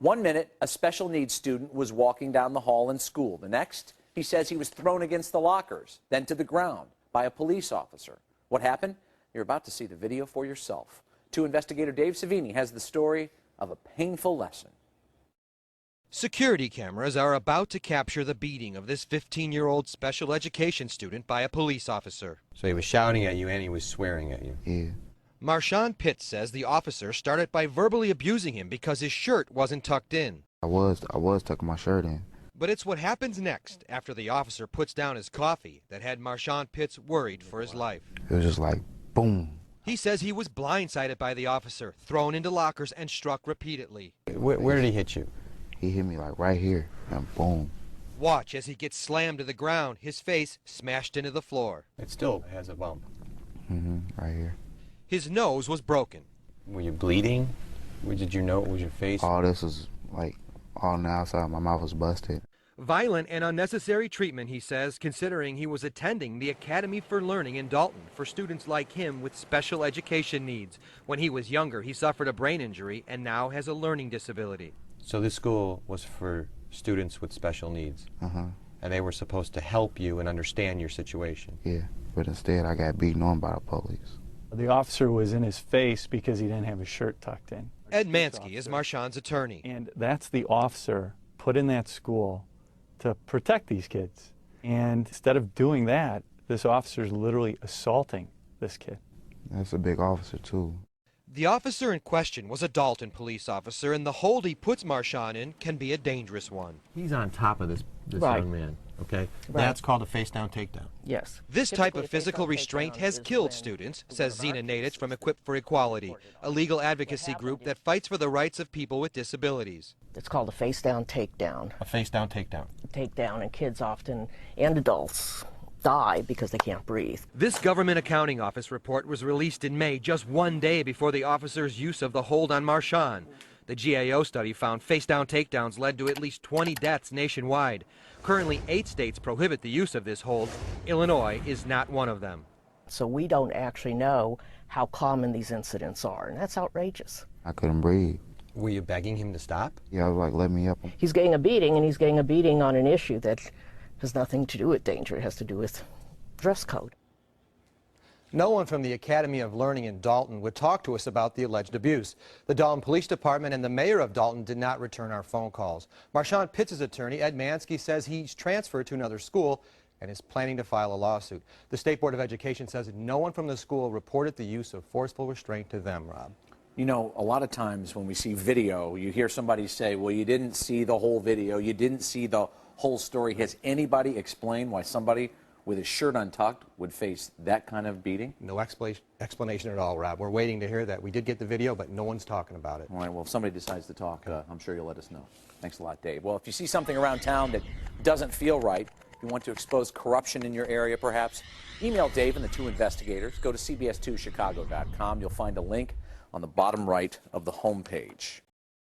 1 minute, a special needs student was walking down the hall in school. The next, he says he was thrown against the lockers, then to the ground by a police officer. What happened? You're about to see the video for yourself. 2 investigator Dave Savini has the story of a painful lesson. Security cameras are about to capture the beating of this 15-year-old special education student by a police officer. So he was shouting at you and he was swearing at you? Yeah. Marshawn Pitts says the officer started by verbally abusing him because his shirt wasn't tucked in. I was tucking my shirt in. But it's what happens next after the officer puts down his coffee that had Marshawn Pitts worried for his life. It was just like, boom. He says he was blindsided by the officer, thrown into lockers, and struck repeatedly. Where did he hit you? He hit me like right here, and boom. Watch as he gets slammed to the ground, his face smashed into the floor. It still has a bump. Right here. His nose was broken. Were you bleeding? Did you know it was your face? All this was like all on the outside. My mouth was busted. Violent and unnecessary treatment, he says, considering he was attending the Academy for Learning in Dalton for students like him with special education needs. When he was younger, he suffered a brain injury and now has a learning disability. So this school was for students with special needs? And they were supposed to help you and understand your situation? Yeah, but instead I got beaten on by the police. The officer was in his face because he didn't have his shirt tucked in. Ed Mansky is Marshawn's attorney. And that's the officer put in that school to protect these kids. And instead of doing that, this officer is literally assaulting this kid. That's a big officer too. The officer in question was a Dalton police officer, and the hold he puts Marshawn in can be a dangerous one. He's on top of this Right. young man, okay? Right. That's called a face-down takedown. Yes. This type Typically, of physical face-down restraint takedown has is killed when students, one says of our Zena Nadic kids from is Equip for Equality, a legal advocacy group that fights for the rights of people with disabilities. It's called a face-down takedown. A face-down takedown. Takedown, and kids often, and adults, die because they can't breathe. This government accounting office report was released in May, just 1 day before the officer's use of the hold on Marshawn. The GAO study found face-down takedowns led to at least 20 deaths nationwide. Currently, 8 states prohibit the use of this hold. Illinois is not one of them. So we don't actually know how common these incidents are, and that's outrageous. I couldn't breathe. Were you begging him to stop? Yeah, I was like, let me up. He's getting a beating, and he's getting a beating on an issue that has nothing to do with danger. It has to do with dress code. No one from the Academy of Learning in Dalton would talk to us about the alleged abuse. The Dalton Police Department and the mayor of Dalton did not return our phone calls. Marshawn Pitts' attorney, Ed Mansky, says he's transferred to another school and is planning to file a lawsuit. The State Board of Education says no one from the school reported the use of forceful restraint to them, Rob. You know, a lot of times when we see video, you hear somebody say, well, you didn't see the whole video, you didn't see the whole story. Has anybody explained why somebody with his shirt untucked would face that kind of beating? No explanation at all, Rob. We're waiting to hear that. We did get the video, but no one's talking about it. All right, well, if somebody decides to talk, I'm sure you'll let us know. Thanks a lot, Dave. Well, if you see something around town that doesn't feel right, you want to expose corruption in your area, perhaps, email Dave and the 2 investigators. Go to cbs2chicago.com. You'll find a link on the bottom right of the homepage.